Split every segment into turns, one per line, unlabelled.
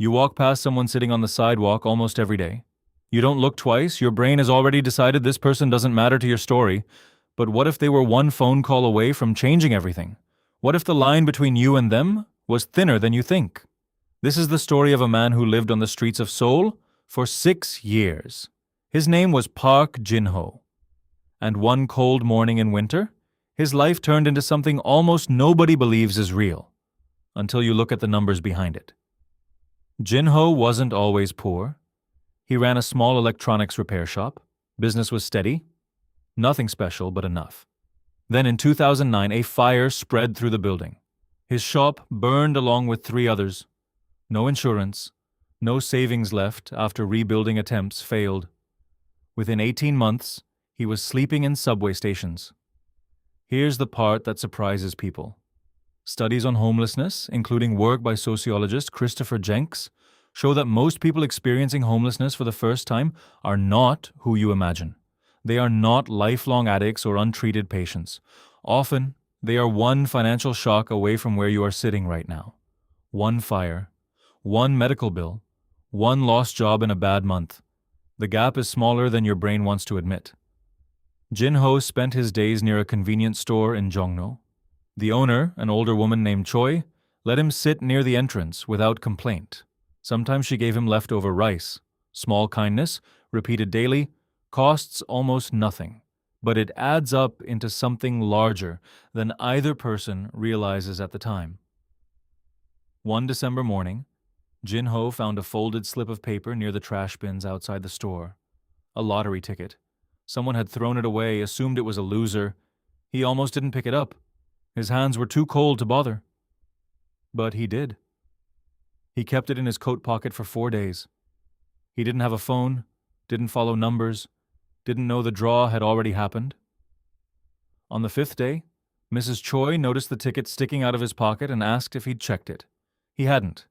You walk past someone sitting on the sidewalk almost every day. You don't look twice, your brain has already decided this person doesn't matter to your story. But what if they were one phone call away from changing everything? What if the line between you and them was thinner than you think? This is the story of a man who lived on the streets of Seoul for 6 years. His name was Park Jin-ho. And one cold morning in winter, his life turned into something almost nobody believes is real, until you look at the numbers behind it. Jin-ho wasn't always poor. He ran a small electronics repair shop. Business was steady. Nothing special, but enough. Then in 2009, a fire spread through the building. His shop burned along with 3 others. No insurance, no savings left after rebuilding attempts failed. Within 18 months, he was sleeping in subway stations. Here's the part that surprises people. Studies on homelessness, including work by sociologist Christopher Jenks, show that most people experiencing homelessness for the first time are not who you imagine. They are not lifelong addicts or untreated patients. Often, they are one financial shock away from where you are sitting right now. One fire, one medical bill, one lost job in a bad month. The gap is smaller than your brain wants to admit. Jin-ho spent his days near a convenience store in Jongno. The owner, an older woman named Choi, let him sit near the entrance without complaint. Sometimes she gave him leftover rice. Small kindness, repeated daily, costs almost nothing, but it adds up into something larger than either person realizes at the time. One December morning, Jin-ho found a folded slip of paper near the trash bins outside the store. A lottery ticket. Someone had thrown it away, assumed it was a loser. He almost didn't pick it up. His hands were too cold to bother. But he did. He kept it in his coat pocket for 4 days. He didn't have a phone, didn't follow numbers, didn't know the draw had already happened. On the 5th day, Mrs. Choi noticed the ticket sticking out of his pocket and asked if he'd checked it. He hadn't.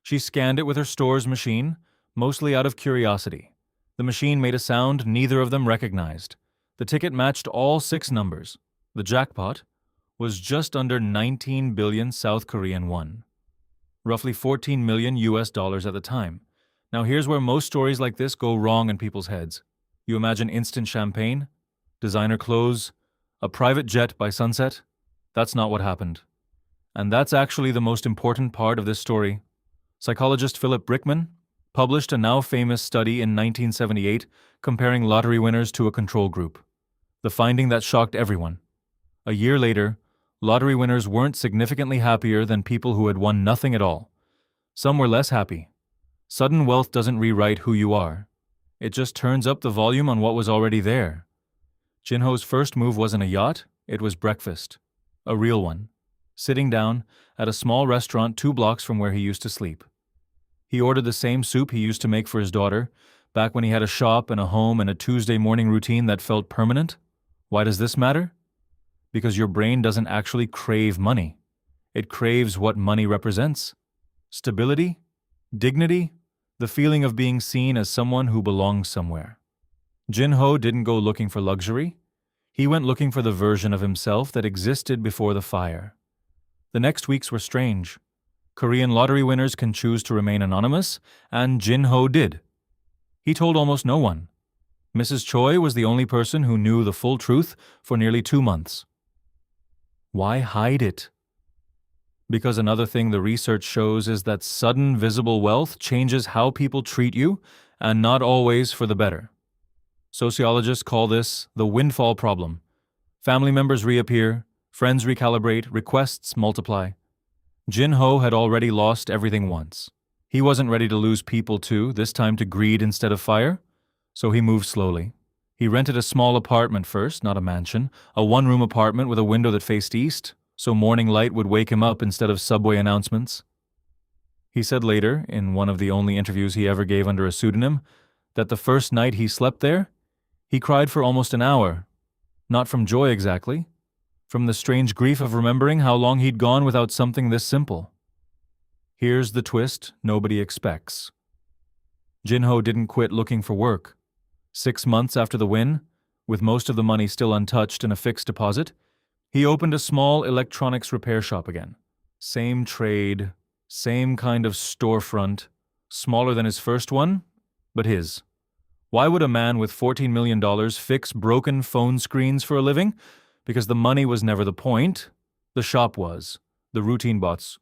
She scanned it with her store's machine, mostly out of curiosity. The machine made a sound neither of them recognized. The ticket matched all 6 numbers. The jackpot was just under 19 billion South Korean won. Roughly 14 million US dollars at the time. Now here's where most stories like this go wrong in people's heads. You imagine instant champagne, designer clothes, a private jet by sunset. That's not what happened. And that's actually the most important part of this story. Psychologist Philip Brickman published a now famous study in 1978 comparing lottery winners to a control group. The finding that shocked everyone. A year later, lottery winners weren't significantly happier than people who had won nothing at all. Some were less happy. Sudden wealth doesn't rewrite who you are. It just turns up the volume on what was already there. Jin-ho's first move wasn't a yacht, it was breakfast. A real one. Sitting down at a small restaurant 2 blocks from where he used to sleep. He ordered the same soup he used to make for his daughter, back when he had a shop and a home and a Tuesday morning routine that felt permanent. Why does this matter? Because your brain doesn't actually crave money. It craves what money represents. Stability, dignity, the feeling of being seen as someone who belongs somewhere. Jin-ho didn't go looking for luxury. He went looking for the version of himself that existed before the fire. The next weeks were strange. Korean lottery winners can choose to remain anonymous, and Jin-ho did. He told almost no one. Mrs. Choi was the only person who knew the full truth for nearly 2 months. Why hide it? Because another thing the research shows is that sudden visible wealth changes how people treat you, and not always for the better. Sociologists call this the windfall problem. Family members reappear, friends recalibrate, requests multiply. Jin-ho had already lost everything once. He wasn't ready to lose people too, this time to greed instead of fire. So he moved slowly. He rented a small apartment first, not a mansion, a 1-room apartment with a window that faced east, so morning light would wake him up instead of subway announcements. He said later, in one of the only interviews he ever gave under a pseudonym, that the first night he slept there, he cried for almost an hour. Not from joy exactly, from the strange grief of remembering how long he'd gone without something this simple. Here's the twist nobody expects. Jin-ho didn't quit looking for work. 6 months after the win, with most of the money still untouched in a fixed deposit, he opened a small electronics repair shop again. Same trade, same kind of storefront, Smaller than his first one, but his. Why would a man with $14 million fix broken phone screens for a living? Because the money was never the point. The shop was. The routine bots